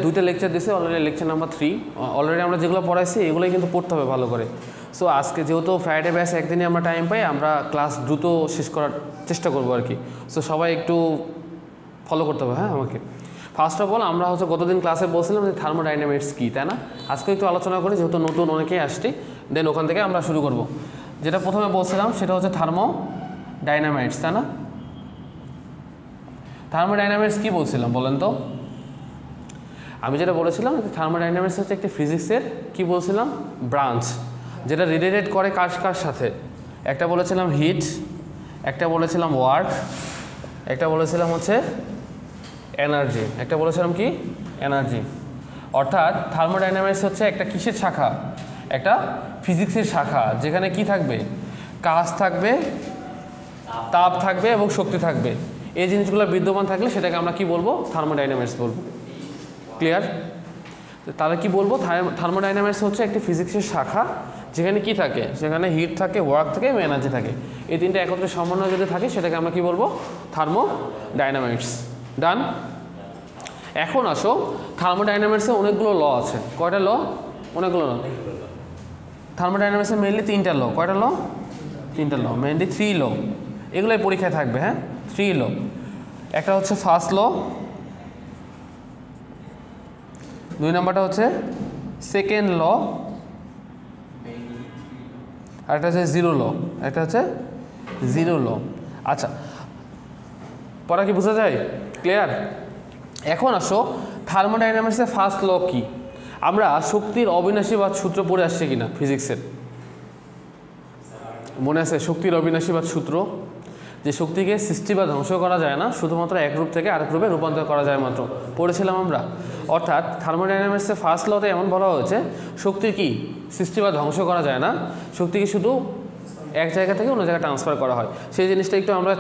দুইটা লেকচার দিয়েছে already, lecture number 3 already আমরা যেগুলো পড়াইছি এগুলোই কিন্তু পড়তে হবে ভালো করে। সো আজকে যেহেতু ফ্রাইডে ব্যাচ একদিনই আমরা টাইম পাই, আমরা ক্লাস দ্রুত শেষ করার চেষ্টা করবো আর কি। সো সবাই একটু ফলো করতে হবে হ্যাঁ আমাকে। ফার্স্ট অফ অল আমরা হচ্ছে গতদিন ক্লাসে বলছিলাম যে থার্মোডাইনামিক্স কী, তাই না? আজকে একটু আলোচনা করি যেহেতু নতুন অনেকেই আসছি, দেন ওখান থেকে আমরা শুরু করব। যেটা প্রথমে বলছিলাম সেটা হচ্ছে থার্মোডাইনামিক্স, তাই না? থার্মোডাইনামিক্স কী বলছিলাম বলেন তো? আমি যেটা বলেছিলাম থার্মোডাইনামিক্স হচ্ছে একটি ফিজিক্সের কি বলছিলাম ব্রাঞ্চ, যেটা রিলেটেড করে কার কার সাথে। একটা বলেছিলাম হিট, একটা বলেছিলাম ওয়ার্ক, একটা বলেছিলাম হচ্ছে এনার্জি, একটা বলেছিলাম কি এনার্জি। অর্থাৎ থার্মোডাইনামিক্স হচ্ছে একটা কিসের শাখা? একটা ফিজিক্সের শাখা, যেখানে কি থাকবে? কাজ থাকবে, তাপ থাকবে এবং শক্তি থাকবে। এই জিনিসগুলো বিদ্যমান থাকলে সেটাকে আমরা কি বলবো? থার্মোডাইনামিক্স বলবো। ক্লিয়ার? তাহলে কি বলবো? থার্মোডাইনামিক্স হচ্ছে একটি ফিজিক্সের শাখা, যেখানে কি থাকে? সেখানে হিট থাকে, ওয়ার্ক থাকে এবং এনার্জি থাকে। এই তিনটা একত্রে সমন্বয় যদি থাকে সেটাকে আমরা কি বলবো? থার্মোডাইনামিক্স। ডান? এখন আসো, থার্মোডাইনামিক্সে অনেকগুলো ল আছে। কয়টা ল? অনেকগুলো ল। থার্মোডাইনামিক্সে মেইনলি 3টা ল। কয়টা ল? 3টা ল, মেইনলি 3 ল। এগুলোই পরীক্ষায় থাকবে হ্যাঁ, 3 ল। একটা হচ্ছে ফার্স্ট ল, 2 নম্বরটা হচ্ছে সেকেন্ড ল, আর একটা হচ্ছে জিরো ল। একটা হচ্ছে জিরো ল। আচ্ছা, পড়া কি বোঝা যায়? ক্লিয়ার? এখন আসো, থার্মোডাইনামিক্সের ফার্স্ট ল কি? আমরা শক্তির অবিনাশীবাদ সূত্র পড়ে আসছে কিনা ফিজিক্সের? মনে আছে শক্তির অবিনাশীবাদ সূত্র? যে শক্তিকে সৃষ্টি বা ধ্বংস করা যায় না, শুধুমাত্র এক রূপ থেকে আরেক রূপে রূপান্তর করা যায় মাত্র, পড়েছিলাম আমরা। অর্থাৎ থার্মোডাইনামিক্সের ফার্স্ট লতে এমন বলা হয়েছে শক্তির কি সৃষ্টি বা ধ্বংস করা যায় না, শক্তিকে শুধু এক জায়গা থেকে অন্য জায়গায় ট্রান্সফার করা হয়। সেই জিনিসটা একটু আমরা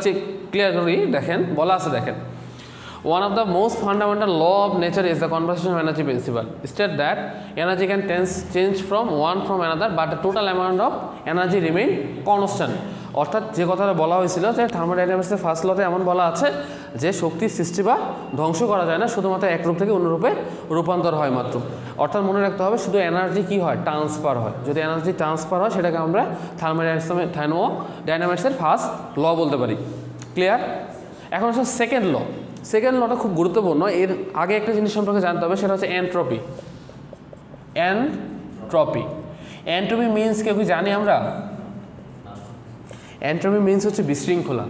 ক্লিয়ার করি। দেখেন বলা আছে, দেখেন, one of the most fundamental law of nature is the conservation of energy principle. State that energy can change from one from another, but the total amount of energy remain constant. অর্থাৎ যে কথাটা বলা হয়েছিল যে থার্মোডাইনামিক্সের first লতে এমন বলা আছে যে শক্তির সৃষ্টি বা ধ্বংস করা যায় না, শুধুমাত্র এক রূপ থেকে অন্য রূপে রূপান্তর হয় মাত্র। অর্থাৎ মনে রাখতে হবে শুধু এনার্জি কি হয়? ট্রান্সফার হয়। যদি এনার্জি ট্রান্সফার হয় সেটাকে আমরা থার্মোডাইনামিক্সের ফার্স্ট ল বলতে পারি। ক্লিয়ার? এখন হচ্ছে সেকেন্ড ল। সেকেন্ড লটা খুব গুরুত্বপূর্ণ। এর আগে একটা জিনিস সম্পর্কে জানতে হবে, সেটা হচ্ছে এনট্রপি। এনট্রপি, এনট্রপি মিনস কেউ কি জানি আমরা? এনট্রপি মিনস হচ্ছে বিশৃঙ্খলা।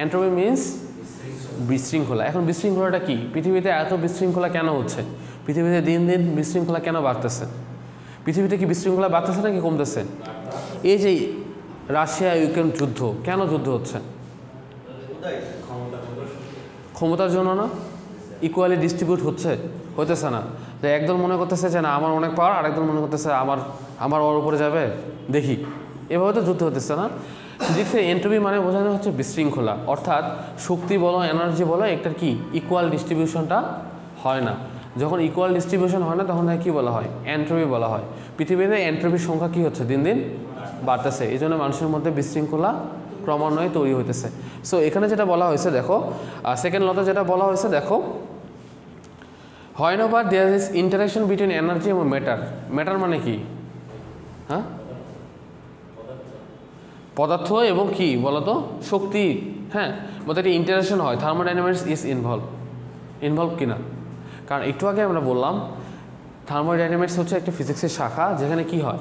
এনট্রপি মিনস বিশৃঙ্খলা। এখন বিশৃঙ্খলাটা কি? পৃথিবীতে এত বিশৃঙ্খলা কেন হচ্ছে? পৃথিবীতে দিন দিন বিশৃঙ্খলা কেন বাড়তেছে? পৃথিবীতে কি বিশৃঙ্খলা বাড়তেছে নাকি কমতেছে? এই যে রাশিয়া ইউক্রেন যুদ্ধ, কেন যুদ্ধ হচ্ছে? ক্ষমতার জন্য না? ইকুয়ালি ডিস্ট্রিবিউট হইতেছে না। তো একদল মনে করতেছে যে না আমার অনেক পাওয়ার, আরেকদল মনে করতেছে আমার ওর উপরে যাবে, দেখি। এভাবে তো যুদ্ধ হতেছে না। ফিজিক্সে এনট্রপি মানে বোঝানো হচ্ছে বিশৃঙ্খলা। অর্থাৎ শক্তি বলো, এনার্জি বলো, একটার কি ইকুয়াল ডিস্ট্রিবিউশনটা হয় না। যখন ইকুয়াল ডিস্ট্রিবিউশন হয় না তখন তাকে কী বলা হয়? এনট্রপি বলা হয়। পৃথিবীতে এনট্রপির সংখ্যা কী হচ্ছে? দিন দিন বাড়তেছে। এই জন্য মানুষের মধ্যে বিশৃঙ্খলা ক্রমান্বয়ে তৈরি হইতেছে। সো এখানে যেটা বলা হয়েছে দেখো, সেকেন্ড লতে যেটা বলা হয়েছে দেখো, whenever there is interaction between energy এবং ম্যাটার। ম্যাটার মানে কি? হ্যাঁ, পদার্থ এবং কি বলতো শক্তি। হ্যাঁ, মধ্যে একটা ইন্টারাকশন হয়, থার্মোডাইনামিক্স ইজ ইনভলভ কিনা? কারণ একটু আগে আমরা বললাম থার্মোডাইনামিক্স হচ্ছে একটা ফিজিক্সের শাখা, যেখানে কি হয়?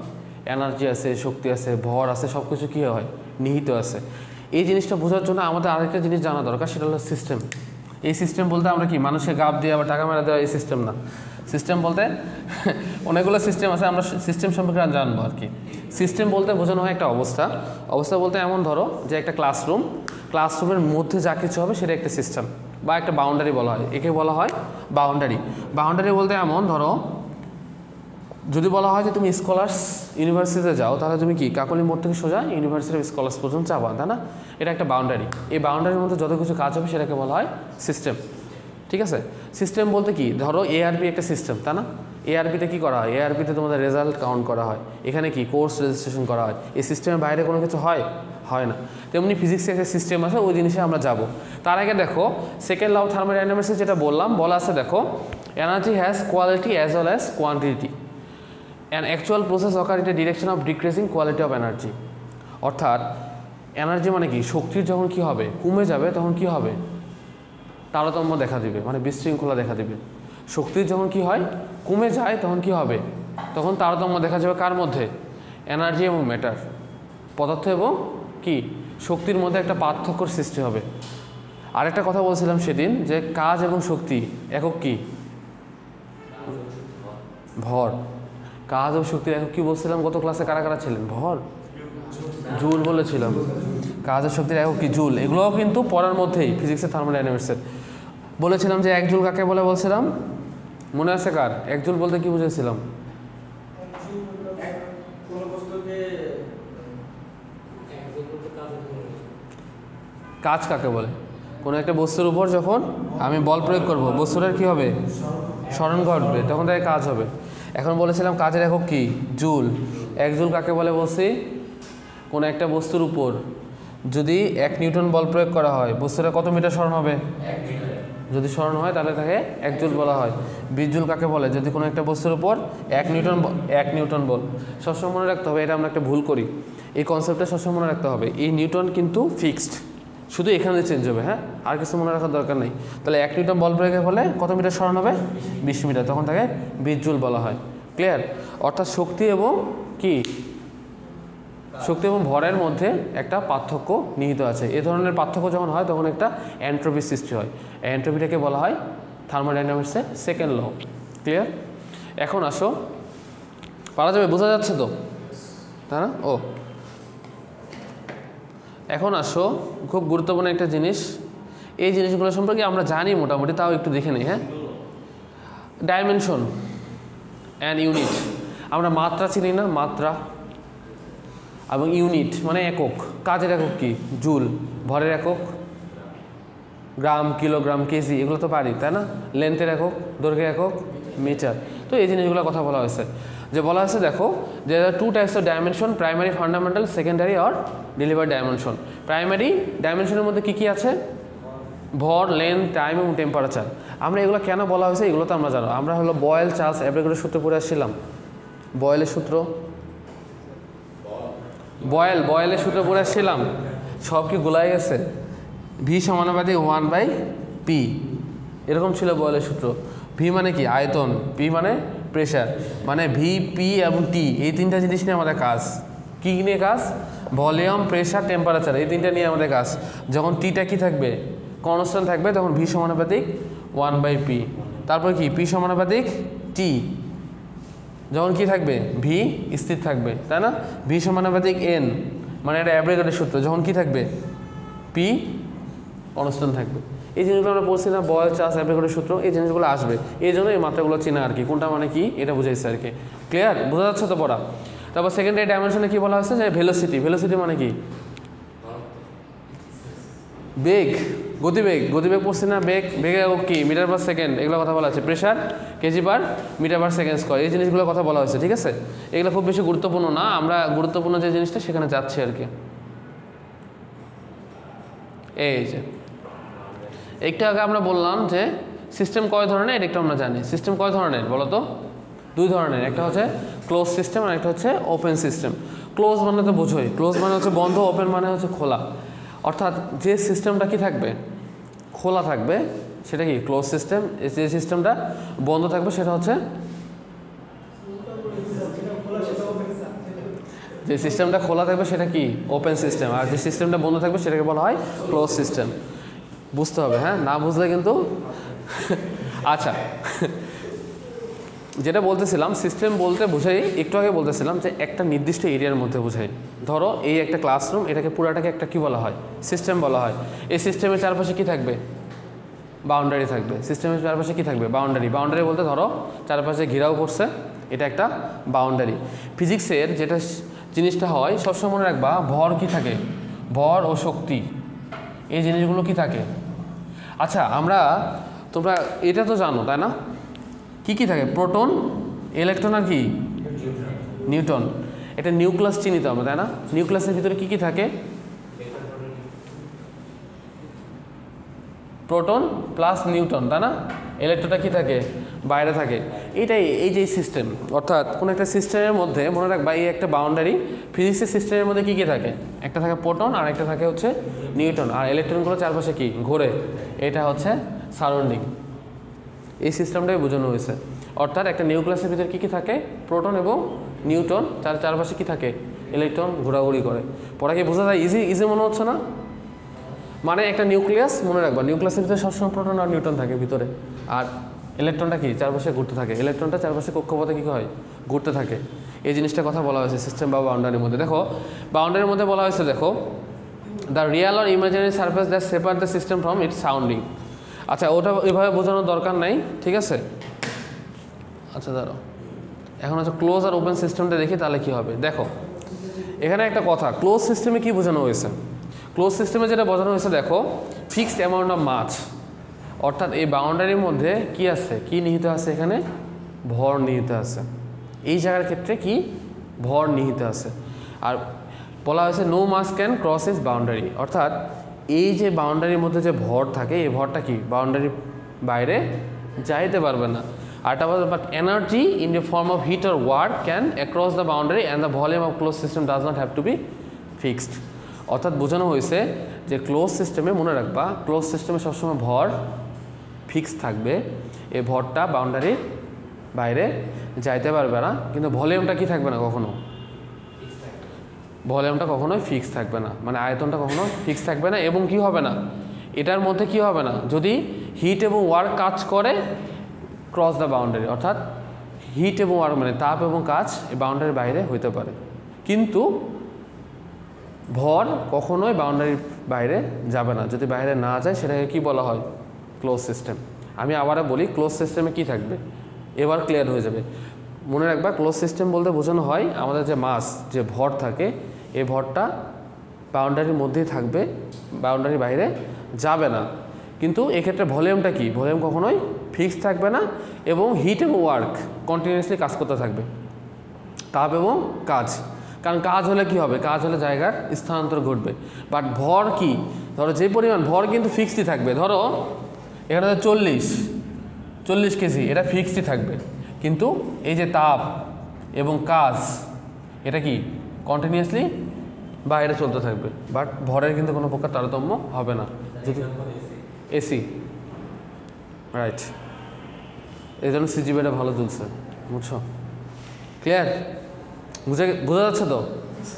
এনার্জি আছে, শক্তি আছে, ভর আছে, সব কিছু কী হয়? নিহিত আছে। এই জিনিসটা বোঝার জন্য আমাদের আরেকটা জিনিস জানা দরকার, সেটা হলো সিস্টেম। এই সিস্টেম বলতে আমরা কি মানুষকে গাপ দিয়ে আবার টাকা মেরা দেওয়া এই সিস্টেম না। সিস্টেম বলতে অনেকগুলো সিস্টেম আছে, আমরা সিস্টেম সম্পর্কে জানবো আর কি। সিস্টেম বলতে বোঝানো হয় একটা অবস্থা। অবস্থা বলতে এমন ধরো যে একটা ক্লাসরুমের মধ্যে যা কিছু হবে সেটা একটা সিস্টেম বা একটা বাউন্ডারি বলা হয়। একে বলা হয় বাউন্ডারি। বাউন্ডারি বলতে এমন ধরো, যদি বলা হয় যে তুমি স্কলার্স ইউনিভার্সিটিতে যাও, তাহলে তুমি কি কাকলি মোড় থেকে সোজা ইউনিভার্সিটি অফ স্কলার্স পর্যন্ত যাবা, তাই না? এটা একটা বাউন্ডারি। এই বাউন্ডারির মধ্যে যত কিছু কাজ হবে সেটাকে বলা হয় সিস্টেম। ঠিক আছে? সিস্টেম বলতে কি, ধরো এআরপি একটা সিস্টেম, তাই না? এআরপিতে কী করা হয়? এআরপিতে তোমাদের রেজাল্ট কাউন্ট করা হয়, এখানে কি কোর্স রেজিস্ট্রেশন করা হয়। এই সিস্টেমের বাইরে কোনো কিছু হয় না। তেমনি ফিজিক্সে একটা সিস্টেম আছে, ওই জিনিসে আমরা যাব। তার আগে দেখো সেকেন্ড ল অফ থার্মোডাইনামিক্সে যেটা বলা আছে দেখো, energy has quality as well as quantity, an actual process occur in the direction of decreasing quality of energy. অর্থাৎ এনার্জি মানে কি, শক্তির যখন কি হবে কমে যাবে তখন কি হবে, তারতম্য দেখা দিবে, মানে বিশৃঙ্খলা দেখা দিবে। শক্তির যখন কি হয় কমে যায় তখন কি হবে, তখন তারতম্য দেখা যাবে কার মধ্যে, এনার্জি এবং ম্যাটার, পদার্থ এবং কি শক্তির মধ্যে একটা পার্থক্যর সৃষ্টি হবে। আরেকটা কথা বলছিলাম সেদিন যে কাজ এবং শক্তি একক কি, ভর। কাজ ও শক্তির একক কি বলছিলাম গত ক্লাসে, কারা কারা ছিলেন, ভর, জুল বলেছিলাম। কাজ ও শক্তির একক কি, জুল। এগুলোও কিন্তু পড়ার মধ্যেই ফিজিক্সের থার্মোডাইনামিক্সের। বলেছিলাম যে 1 জুল কাকে বলে বলছিলাম, মনে আছে কার? 1 জুল বলতে কি বুঝেছিলাম? কাজ কাকে বলে, কোনো একটা বস্তুর উপর যখন আমি বল প্রয়োগ করব বস্তুটার কি হবে, স্মরণ ঘটবে, তখন তাকে কাজ হবে। এখন বলেছিলাম কাজের একক কি, জুল। 1 জুল কাকে বলে বলছি, কোনো একটা বস্তুর উপর যদি 1 নিউটন বল প্রয়োগ করা হয় বস্তুটা কত মিটার স্মরণ হবে, যদি স্মরণ হয় তাহলে তাকে 1 জুল বলা হয়। 20 জুল কাকে বলে, যদি কোনো একটা বস্তুর উপর 1 নিউটন বল। সবসময় মনে রাখতে হবে, এটা আমরা একটা ভুল করি, এই কনসেপ্টটা সবসময় মনে রাখতে হবে। এই নিউটন কিন্তু ফিক্সড, শুধু এখানে চেঞ্জ হবে, হ্যাঁ, আর কিছু মনে রাখার দরকার নেই। তাহলে 1 নিউটন বল প্রয়োগের ফলে কত মিটার স্মরণ হবে, 20 মিটার, তখন তাকে 20 জুল বলা হয়। ক্লিয়ার? অর্থাৎ শক্তি এবং কি, শক্তি এবং ভরের মধ্যে একটা পার্থক্য নিহিত আছে। এ ধরনের পার্থক্য যখন হয় তখন একটা এন্ট্রপির সৃষ্টি হয়। এন্ট্রপিটাকে বলা হয় থার্মোডাইনামিক্সের সেকেন্ড ল। ক্লিয়ার? এখন আসো, পারা যাবে, বোঝা যাচ্ছে তো, তাই না? ও, এখন আসো খুব গুরুত্বপূর্ণ একটা জিনিস, এই জিনিসগুলো সম্পর্কে আমরা জানি মোটামুটি, তাও একটু দেখে নিই। হ্যাঁ, ডাইমেনশন অ্যান্ড ইউনিট। আমরা মাত্রা চিনি না, মাত্রা এবং ইউনিট মানে একক। কাজের একক কি, জুল। ভরের একক গ্রাম, কিলোগ্রাম, কেজি, এগুলো তো পারি, তাই না? লেন্থের একক, দৈর্ঘ্যের একক মিটার। তো এই জিনিসগুলোর কথা বলা হয়েছে, যে বলা হয়েছে দেখো যে 2 types of dimension, primary, fundamental, secondary or deliver dimension. Primary ডাইমেনশনের মধ্যে কী কী আছে, ভর, লেন্থ, টাইম এবং টেম্পারেচার। আমরা এগুলো কেন বলা হয়েছে এগুলো তো আমরা জানো, আমরা হলো বয়েল, চার্লস অ্যাভোগাড্রোর সূত্র পড়ে আসছিলাম। বয়েলের সূত্র, বয়েলের সূত্র পড়ে আসছিলাম, সব কি গোলাই গেছে? ভি সমানুপাতিক 1/p, এরকম ছিল বয়েলের সূত্র। ভি মানে কি, আয়তন, পি মানে প্রেশার, মানে ভি, পি এবং টি, এই 3টা জিনিস নিয়ে আমাদের কাজ। কী নিয়ে কাজ? ভলিউম, প্রেশার, টেম্পারেচার, এই 3টা নিয়ে আমাদের কাজ। যখন টিটা কি থাকবে, কনস্ট্যান্ট থাকবে, তখন ভি সমানুপাতিক 1/p। তারপর কি, পি সমানুপাতিক টি, যখন কি থাকবে, ভি স্থির থাকবে, তাই না? ভি সমানুপাতিক এন, মানে এটা অ্যাভোগাড্রোর সূত্র, যখন কি থাকবে, পি কনস্ট্যান্ট থাকবে। এই জিনিসগুলো আমরা পড়ছি না, বয়েল, চার্লস অ্যাভোগাড্রোর সূত্র, এই জিনিসগুলো আসবে, এই জন্য এই মাত্রাগুলো চেনা আর কি, কোনটা মানে কি এটা বুঝাইছে আর কি। ক্লিয়ার? বোঝা যাচ্ছে তো পড়া? তারপর সেকেন্ডারি ডাইমেনশনে কি বলা হয়েছে, যে ভেলোসিটি। ভেলোসিটি মানে কি, বেগ, গতিবেগ। গতিবেগ পড়ছি না, বেগের একক কি, মিটার পার সেকেন্ড, এগুলো কথা বলা আছে। Pressure KG per metre per second square, এই জিনিসগুলো কথা বলা হয়েছে। ঠিক আছে, এগুলো খুব বেশি গুরুত্বপূর্ণ না, আমরা গুরুত্বপূর্ণ যে জিনিসটা সেখানে যাচ্ছি আর কি। এই যে একটু আগে আমরা বললাম যে সিস্টেম কয় ধরনের, এটা একটু আমরা জানি। সিস্টেম কয় ধরনের বলো তো? 2 ধরনের, একটা হচ্ছে ক্লোজ সিস্টেম আর একটা হচ্ছে ওপেন সিস্টেম। ক্লোজ মানে তো বোঝোই, ক্লোজ মানে হচ্ছে বন্ধ, ওপেন মানে হচ্ছে খোলা। অর্থাৎ যে সিস্টেমটা কি থাকবে, খোলা থাকবে, সেটা কি ক্লোজ সিস্টেম। যে সিস্টেমটা বন্ধ থাকবে সেটা হচ্ছে, যে সিস্টেমটা খোলা থাকবে সেটা কি ওপেন সিস্টেম, আর যে সিস্টেমটা বন্ধ থাকবে সেটাকে বলা হয় ক্লোজ সিস্টেম। বুঝতে হবে, হ্যাঁ, না বুঝলে কিন্তু আচ্ছা, যেটা বলতেছিলাম সিস্টেম বলতে বোঝাই, একটু আগে বলতেছিলাম যে একটা নির্দিষ্ট এরিয়ার মধ্যে বোঝাই। ধরো এই একটা ক্লাসরুম, এটাকে পুরাটাকে একটা কি বলা হয়, সিস্টেম বলা হয়। এই সিস্টেমের চারপাশে কি থাকবে, বাউন্ডারি থাকবে। সিস্টেমের চারপাশে কি থাকবে, বাউন্ডারি। বাউন্ডারি বলতে ধরো চারপাশে ঘেরাও করছে, এটা একটা বাউন্ডারি। ফিজিক্সের যেটা জিনিসটা হয় সবসময় মনে রাখবা, ভর কি থাকে, ভর ও শক্তি, এই জিনিসগুলো কি থাকে। আচ্ছা, তোমরা এটা তো জানো তাই না, কি কি থাকে, প্রোটন, ইলেকট্রন আর কি নিউটন। এটা নিউক্লিয়াস চিনি তো আমরা, তাই না? নিউক্লিয়াসের ভিতরে কি কি থাকে, প্রোটন প্লাস নিউটন, তাই না? ইলেকট্রনটা কি থাকে, বাইরে থাকে, এটাই এই যে সিস্টেম। অর্থাৎ কোনো একটা সিস্টেমের মধ্যে মনে রাখবা এই একটা বাউন্ডারি, ফিজিক্সের সিস্টেমের মধ্যে কী কী থাকে, একটা থাকে প্রোটন আর একটা থাকে হচ্ছে নিউট্রন, আর ইলেকট্রনগুলো চারপাশে কি ঘোরে, এটা হচ্ছে সারাউন্ডিং। এই সিস্টেমটাই বোঝানো হয়েছে। অর্থাৎ একটা নিউক্লিয়াসের ভিতরে কী কী থাকে, প্রোটন এবং নিউট্রন, চারপাশে কী থাকে, ইলেকট্রন ঘোরাঘুরি করে। পড়া কি বোঝা যায়? ইজি মনে হচ্ছে না? মানে একটা নিউক্লিয়াস মনে রাখবা, নিউক্লিয়াসের ভিতরে সবসময় প্রোটন আর নিউট্রন থাকে ভিতরে, আর ইলেকট্রনটা কি চারপাশে ঘুরতে থাকে, ইলেকট্রনটা চারপাশে কক্ষপথে কী হয়, ঘুরতে থাকে। এই জিনিসটা কথা বলা হয়েছে সিস্টেম বা বাউন্ডারির মধ্যে। দেখো বাউন্ডারির মধ্যে বলা হয়েছে, দেখো the real or imaginary surface that separate the system from its sounding. আচ্ছা ওটা এভাবে বোঝানোর দরকার নাই, ঠিক আছে। আচ্ছা দাঁড়াও, এখন হচ্ছে ক্লোজ আর ওপেন সিস্টেমটা দেখি তাহলে কি হবে। দেখো এখানে একটা কথা, ক্লোজ সিস্টেমে কি বোঝানো হয়েছে, ক্লোজ সিস্টেমে যেটা বোঝানো হয়েছে দেখো ফিক্সড অ্যামাউন্ট অফ মাস। অর্থাৎ এই বাউন্ডারির মধ্যে কি আছে, কি নিহিত আছে, এখানে ভর নিহিত আছে। এই জায়গার ক্ষেত্রে কি ভর নিহিত আছে। আর বলা হয়েছে no mass can cross is boundary. অর্থাৎ এই যে বাউন্ডারির মধ্যে যে ভর থাকে, এই ভরটা কি বাউন্ডারির বাইরে যাইতে পারবে না। আরটা but energy in the form of heat or work can across the boundary and the volume of close system does not have to be fixed. অর্থাৎ বোঝানো হয়েছে যে ক্লোজ সিস্টেমে মনে রাখবা, ক্লোজ সিস্টেমে সবসময় ভর ফিক্স থাকবে, এই ভরটা বাউন্ডারির বাইরে যাইতে পারবে না। কিন্তু ভলিউমটা কি থাকবে না, কখনো ভলিউমটা কখনোই ফিক্স থাকবে না, মানে আয়তনটা কখনো ফিক্স থাকবে না। এবং কি হবে না, এটার মধ্যে কি হবে না, যদি হিট এবং ওয়ার্ক কাজ করে ক্রস দ্য বাউন্ডারি, অর্থাৎ হিট এবং ওয়ার্ক মানে তাপ এবং কাজ এই বাউন্ডারির বাইরে হইতে পারে, কিন্তু ভর কখনোই বাউন্ডারির বাইরে যাবে না। যদি বাইরে না যায় সেটাকে কি বলা হয়, ক্লোজ সিস্টেম। আমি আবারও বলি, ক্লোজ সিস্টেমে কি থাকবে, এবার ক্লিয়ার হয়ে যাবে। মনে রাখবা ক্লোজ সিস্টেম বলতে বোঝানো হয় আমাদের যে মাস, যে ভর থাকে, এই ভরটা বাউন্ডারির মধ্যেই থাকবে, বাউন্ডারির বাইরে যাবে না। কিন্তু এক্ষেত্রে ভলিউমটা কি, ভলিউম কখনোই ফিক্সড থাকবে না এবং হিট এবং ওয়ার্ক কন্টিনিউয়াসলি কাজ করতে থাকবে, তাপ এবং কাজ। কারণ কাজ হলে কি হবে, কাজ হলে জায়গার স্থানান্তর ঘটবে। বাট ভর কি, ধরো যে পরিমাণ ভর কিন্তু ফিক্সডই থাকবে। ধরো এখানে 40 কেজি, এটা ফিক্সডই থাকবে, কিন্তু এই যে তাপ এবং কাজ এটা কি কন্টিনিউয়াসলি বাইরে চলতে থাকবে। বাট ভরের কিন্তু কোনো প্রকার তারতম্য হবে না। যদি এসি রাইট, এই জন্য সিজিবিটা ভালো চলছে, বুঝছো? ক্লিয়ার, বোঝা যাচ্ছে তো?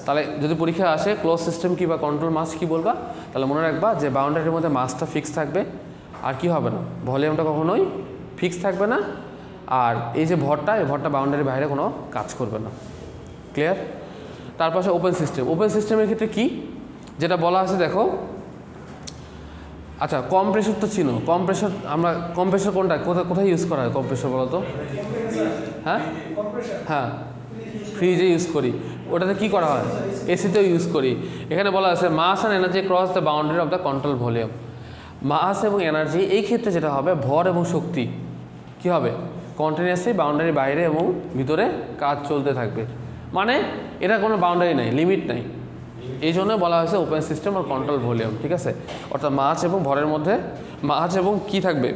তাহলে যদি পরীক্ষা আসে ক্লোজ সিস্টেম কি বা কন্ট্রোল মাস কি বলবা, তাহলে মনে রাখবা যে বাউন্ডারির মধ্যে মাসটা ফিক্স থাকবে, আর কি হবে না, ভলিউমটা কখনোই ফিক্স থাকবে না, আর এই যে ভরটা, এই ভরটা বাউন্ডারির বাইরে কোনো কাজ করবে না। ক্লিয়ার? তার পাশে ওপেন সিস্টেম। ওপেন সিস্টেমের ক্ষেত্রে কি যেটা বলা আছে দেখো, আচ্ছা কম্প্রেসর তো চিনো, কম্প্রেসর আমরা কম্প্রেসর কোনটা কোথায় ইউজ করা হয় কম্প্রেসর বলো তো? হ্যাঁ হ্যাঁ, ফ্রিজে ইউজ করি। ওটাতে কি করা হয়, এসিতেও ইউজ করি। এখানে বলা আছে mass and energy cross the boundary of the control volume. Mass এবং এনার্জি এই ক্ষেত্রে যেটা হবে, ভর এবং শক্তি কি হবে, কন্টিনিউয়াসলি বাউন্ডারির বাইরে এবং ভিতরে কাজ চলতে থাকবে। মানে এটা কোনো বাউন্ডারি নাই, লিমিট নাই। এই জন্য বলা হয়েছে ওপেন সিস্টেম আর কন্ট্রোল ভলিউম, ঠিক আছে? অর্থাৎ মাস এবং ভরের মধ্যে, মাস এবং কি থাকবে,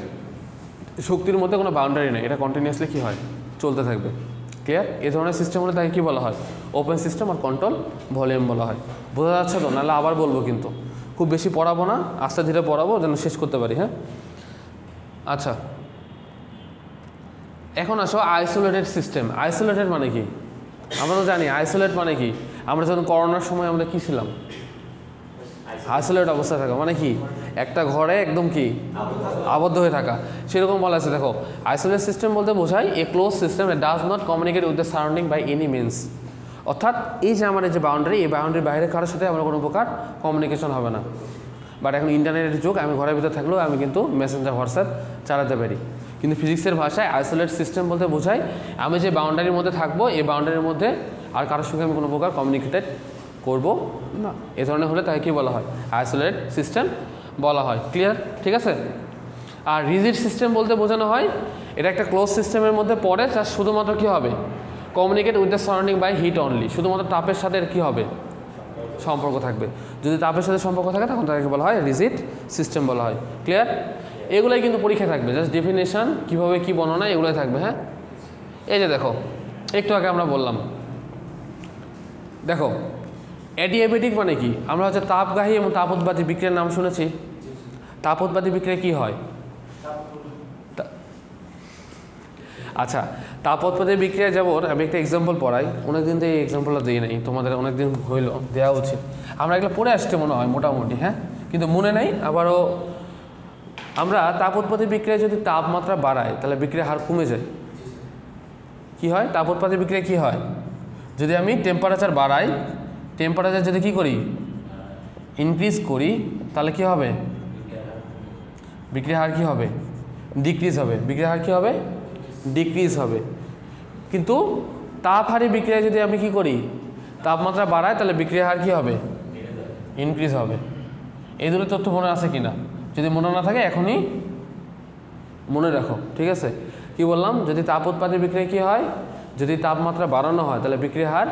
শক্তির মধ্যে কোনো বাউন্ডারি নেই, এটা কন্টিনিউয়াসলি কি হয়, চলতে থাকবে। ক্লিয়ার? এই ধরনের সিস্টেম হলে তাকে কী বলা হয়, ওপেন সিস্টেম আর কন্ট্রোল ভলিউম বলা হয়। বোঝা যাচ্ছে তো? নাহলে আবার বলবো, কিন্তু খুব বেশি পড়াবো না, আস্তে ধীরে পড়াবো যেন শেষ করতে পারি। হ্যাঁ আচ্ছা, এখন আসো আইসোলেটেড সিস্টেম। আইসোলেটেড মানে কি, আমরা তো জানি আইসোলেট মানে কি। আমরা যখন করোনার সময় আমরা কি ছিলাম, আইসোলেট অবস্থায় থাকা মানে কি, একটা ঘরে একদম কি আবদ্ধ হয়ে থাকা, সেরকম বলা আছে। দেখো আইসোলেট সিস্টেম বলতে বোঝায় a close system does not communicate with the surrounding by any means. অর্থাৎ এই যে আমাদের যে বাউন্ডারি, এই বাউন্ডারির বাইরে কারোর সাথে আমরা কোনো প্রকার কমিউনিকেশন হবে না। বাট এখন ইন্টারনেটের যুগ, আমি ঘরের ভিতরে থাকলেও আমি কিন্তু মেসেঞ্জার, হোয়াটসঅ্যাপ চালাতে পারি। কিন্তু ফিজিক্সের ভাষায় আইসোলেট সিস্টেম বলতে বোঝায় আমি যে বাউন্ডারির মধ্যে থাকবো, এই বাউন্ডারির মধ্যে আর কারোর সঙ্গে আমি কোনো প্রকার কমিউনিকেটেড করবো না। এ ধরনের হলে তাকে কী বলা হয়, আইসোলেট সিস্টেম বলা হয়। ক্লিয়ার? ঠিক আছে। আর রিজিড সিস্টেম বলতে বোঝানো হয় এটা একটা ক্লোজ সিস্টেমের মধ্যে পড়ে, যা শুধুমাত্র কী হবে, communicate with the surrounding by heat only. শুধুমাত্র তাপের সাথে কী হবে, সম্পর্ক থাকবে। যদি তাপের সাথে সম্পর্ক থাকে তখন তাকে বলা হয় রিজিড সিস্টেম বলা হয়। ক্লিয়ার? এগুলাই কিন্তু পরীক্ষা থাকবে, জাস্ট ডেফিনেশন কীভাবে কী বর্ণনা এগুলোই থাকবে। হ্যাঁ, এই যে দেখো একটু আগে আমরা বললাম, দেখো অ্যাডিয়াবেটিক মানে কি, আমরা হচ্ছে তাপগাহী এবং তাপোৎপাদী বিক্রিয়ার নাম শুনেছি। তাপোৎপাদী বিক্রিয়া কি হয়? আচ্ছা, তাপোৎপাদী বিক্রিয়া যেমন আমি একটা এক্সাম্পল পড়াই, অনেকদিন তো এই এক্সাম্পলটা দিই নাই, তোমাদের অনেকদিন হইল দেওয়া উচিত। আমরা এগুলো পড়ে আসতে মনে হয় মোটামুটি, হ্যাঁ, কিন্তু মনে নেই। আবারও আমরা তাপোৎপাদী বিক্রিয়া যদি তাপমাত্রা বাড়ায় তাহলে বিক্রিয়ার হার কমে যায়। কি হয়? তাপোৎপাদী বিক্রিয়া কি হয়? যদি আমি টেম্পারেচার বাড়াই, টেম্পারেচার যদি কি করি ইনক্রিজ করি, তাহলে কি হবে? বিক্রিয়ার হার কি হবে? ডিক্রিজ হবে। বিক্রিয়ার হার কি হবে? ডিক্রিজ হবে। কিন্তু তাপহারী বিক্রিয়া যদি আমি কি করি তাপমাত্রা বাড়াই, তাহলে বিক্রিয়ার হার কি হবে? ইনক্রিজ হবে। এই দুটো তথ্য মনে আছে কিনা? যদি মনে না থাকে এখনই মনে রাখো, ঠিক আছে? কি বললাম? যদি তাপোৎপাদী বিক্রিয়া কি হয়, যদি তাপমাত্রা বাড়ানো হয় তাহলে বিক্রিয়ার হার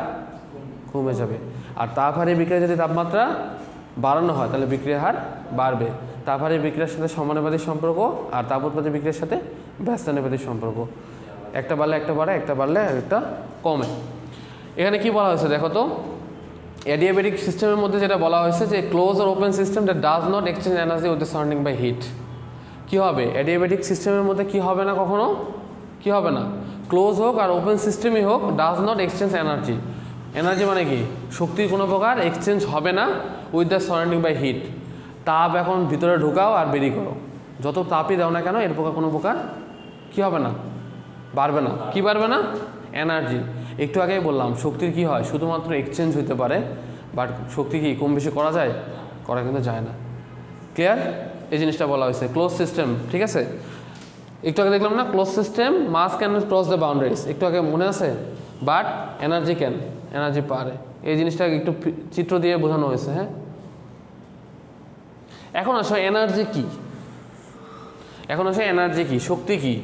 কমে যাবে। আর তাপহারী বিক্রিয়া যদি তাপমাত্রা বাড়ানো হয় তাহলে বিক্রিয়ার হার বাড়বে। তাপহারী বিক্রিয়ার সাথে সমানুপাতিক সম্পর্ক, আর তাপোৎপাদী বিক্রিয়ার সাথে ব্যস্তানুপাতিক সম্পর্ক। একটা বাড়লে একটা বাড়ে, একটা বাড়লে একটা কমে। এখানে কি বলা হয়েছে দেখো তো, অ্যাডিয়াবেটিক সিস্টেমের মধ্যে যেটা বলা হয়েছে যে ক্লোজ আর open system that does not exchange energy with the surrounding by heat. কী হবে? অ্যাডিয়াবেটিক সিস্টেমের মধ্যে কি হবে না, কখনো কি হবে না, ক্লোজ হোক আর ওপেন সিস্টেমই হোক, does not exchange energy. Energy মানে কি? শক্তির কোনো প্রকার এক্সচেঞ্জ হবে না with the surrounding by heat. তাপ এখন ভিতরে ঢোকাও আর বেরিয়ে করো, যত তাপই দাও না কেন এর প্রকার কোনো প্রকার কী হবে না, বাড়বে না। কি বাড়বে না? এনার্জি। একটু আগেই বললাম শক্তির কি হয়, শুধুমাত্র এক্সচেঞ্জ হতে পারে, বাট শক্তি কি কম বেশি করা যায়? করা কিন্তু যায় না। ক্লিয়ার? এই জিনিসটা বলা হয়েছে ক্লোজ সিস্টেম, ঠিক আছে? একটু আগে দেখলাম না, close system mass can cross the boundaries, একটু আগে মনে আছে, বাট এনার্জি ক্যান, এনার্জি পারে। এই জিনিসটা একটু চিত্র দিয়ে বোঝানো হয়েছে। হ্যাঁ, এখন আসো এনার্জি কি, এখন আসো এনার্জি কি, শক্তি কি?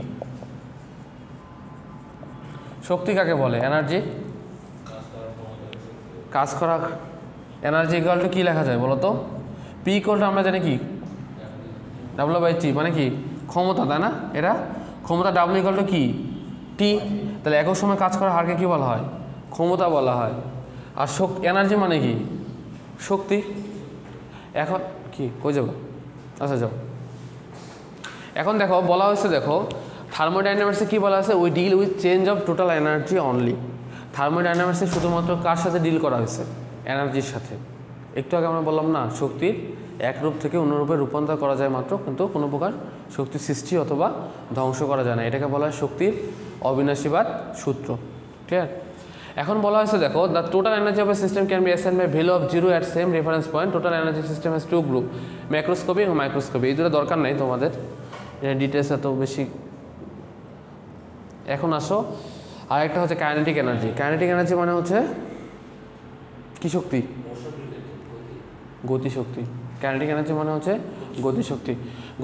শক্তি কাকে বলে? এনার্জি কাজ করা। এনার্জি ইকুয়াল টু কী লেখা যায় বলো তো? পি ইকুয়াল টু আমরা জানি কি W/T, মানে কি ক্ষমতা, তাই না? এটা ক্ষমতা। W ইকুয়াল টু কি? টি। তাহলে একক সময় কাজ করার হারকে কী বলা হয়? ক্ষমতা বলা হয়। আর এনার্জি মানে কি? শক্তি। এখন কি কই যাবো? আচ্ছা যাও। এখন দেখো বলা হয়েছে, দেখো থার্মোডাইনামিক্সে কী বলা আছে? We deal with change of total energy only. থার্মোডাইনামিক্সে শুধুমাত্র কার সাথে ডিল করা হয়েছে? এনার্জির সাথে। একটু আগে আমরা বললাম না, শক্তির এক রূপ থেকে অন্য রূপে রূপান্তর করা যায় মাত্র, কিন্তু কোনো প্রকার শক্তির সৃষ্টি অথবা ধ্বংস করা যায় না। এটাকে বলা হয় শক্তির অবিনাশীবাদ সূত্র। ক্লিয়ার? এখন বলা হয়েছে দেখো, the total energy of a system can be assigned by value of 0 at same reference point. Total energy system has two group, macroscopic এবং মাইক্রোস্কোপি। এই দুটো দরকার নেই তোমাদের, এটা ডিটেলস এত বেশি। এখন আসো আরেকটা হচ্ছে কাইনেটিক এনার্জি। কাইনেটিক এনার্জি মানে হচ্ছে কি শক্তি? গতিশক্তি। কাইনেটিক এনার্জি মানে হচ্ছে গতিশক্তি।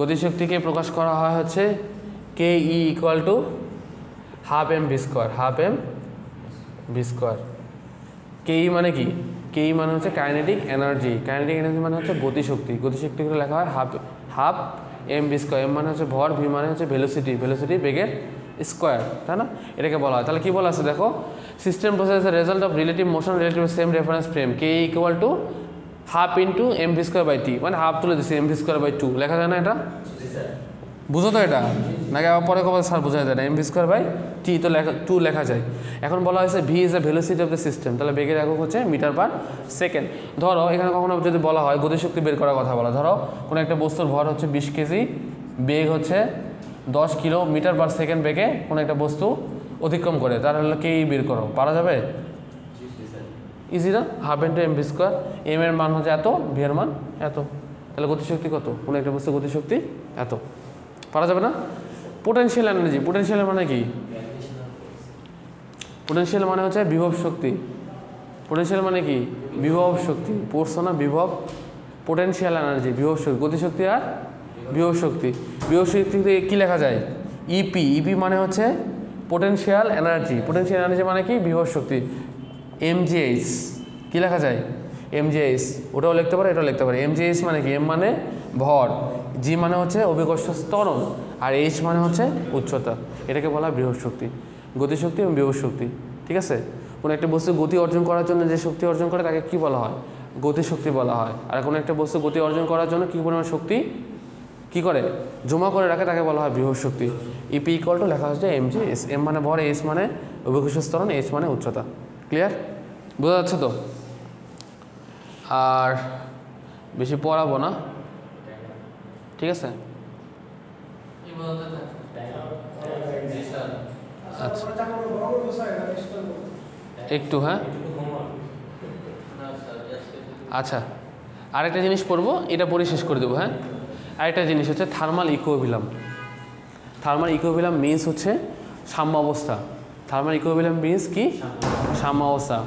গতিশক্তিকে প্রকাশ করা হয় হচ্ছে KE equal to half M V square, half M V square. KE মানে কি? KE মানে হচ্ছে কাইনেটিক এনার্জি। কাইনেটিক এনার্জি মানে হচ্ছে গতিশক্তি। গতিশক্তিকে লেখা হয় half M V square. M মানে হচ্ছে ভর, ভি মানে হচ্ছে ভেলোসিটি, ভেলোসিটি বেগের স্কোয়ার, তাই না? এটাকে বলা হয়। তাহলে কি বলা আছে দেখো, system process result of relative motion relative same reference frame, KE equal to half into M V square by T, মানে হাফ তুলে দিচ্ছি এম ভি স্কোয়ার বাই 2 লেখা যায় না? এটা বুঝো তো? এটা নাকি আবার পরে কবে স্যার বোঝা যায় না? এম ভি স্কোয়ার বাই টি তো লেখা 2 লেখা যায়। এখন বলা হয়েছে V is the velocity of the system, তাহলে বেগের একক হচ্ছে মিটার পার সেকেন্ড। ধরো এখানে কখনো যদি বলা হয় গতিশক্তি বের করার কথা বলা, ধরো কোনো একটা বস্তুর ভর হচ্ছে 20 কেজি, বেগ হচ্ছে 10 কিলোমিটার পার সেকেন্ড বেগে কোনো একটা বস্তু অতিক্রম করে, তার হলো KE বের করো, পারা যাবে? ইজি না? Half into M V square. M এর মান হচ্ছে এত, ভি এর মান এত, তাহলে গতিশক্তি কত? কোনো একটা বস্তু গতিশক্তি এত, পারা যাবে না? Potential energy. পোটেনশিয়াল মানে কি? পোটেনশিয়াল মানে হচ্ছে বিভব শক্তি। পোটেনশিয়াল মানে কি? বিভব শক্তি। পড়ছো না বিভব? পোটেনশিয়াল এনার্জি, বিভব শক্তি। গতিশক্তি আর বিভব শক্তি। বিভব শক্তিতে কী লেখা যায়? ইপি। ইপি মানে হচ্ছে পোটেনশিয়াল এনার্জি। পোটেনশিয়াল এনার্জি মানে কি? বিভব শক্তি। MgH কী লেখা যায়? MgH, ওটাও লিখতে পারে, এটাও লিখতে পারে। MgH মানে কি? এম মানে ভর, জি মানে হচ্ছে অভিকর্ষ ত্বরণ, আর এইচ মানে হচ্ছে উচ্চতা। এটাকে বলা হয় বৃহৎ শক্তি, গতিশক্তি এবং বৃহৎ শক্তি। ঠিক আছে, কোনো একটা বস্তু গতি অর্জন করার জন্য যে শক্তি অর্জন করে তাকে কি বলা হয়? গতিশক্তি বলা হয়। আর কোনো একটা বস্তু গতি অর্জন করার জন্য কী পরিমাণ শক্তি কী করে জমা করে রাখে তাকে বলা হয় বৃহৎ শক্তি। ইপি ইকুয়াল টু লেখা হচ্ছে এম জি এস। এম মানে ভর, এস মানে অভিকর্ষ ত্বরণ, এইচ মানে উচ্চতা। ক্লিয়ার? বোঝা যাচ্ছে তো? আর বেশি পড়াবো না, ঠিক আছে? আচ্ছা একটু, হ্যাঁ আচ্ছা, আরেকটা জিনিস পড়বো, এটা পরে শেষ করে দেবো। হ্যাঁ, আরেকটা জিনিস হচ্ছে thermal equivalent. Thermal equivalent means হচ্ছে সাম্য অবস্থা। থার্মাল ইকুইভ্যালেন্ট মিন্স কি? সাম্য অবস্থা।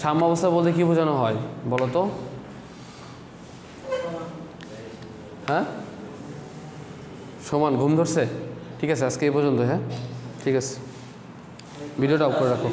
সাম্য অবস্থা বলতে কি বোঝানো হয় বলো তো? হ্যাঁ, সমান। ঘুম ধরছে? ঠিক আছে, আজকে এই পর্যন্ত। হ্যাঁ ঠিক আছে, ভিডিওটা অফ করে রাখো।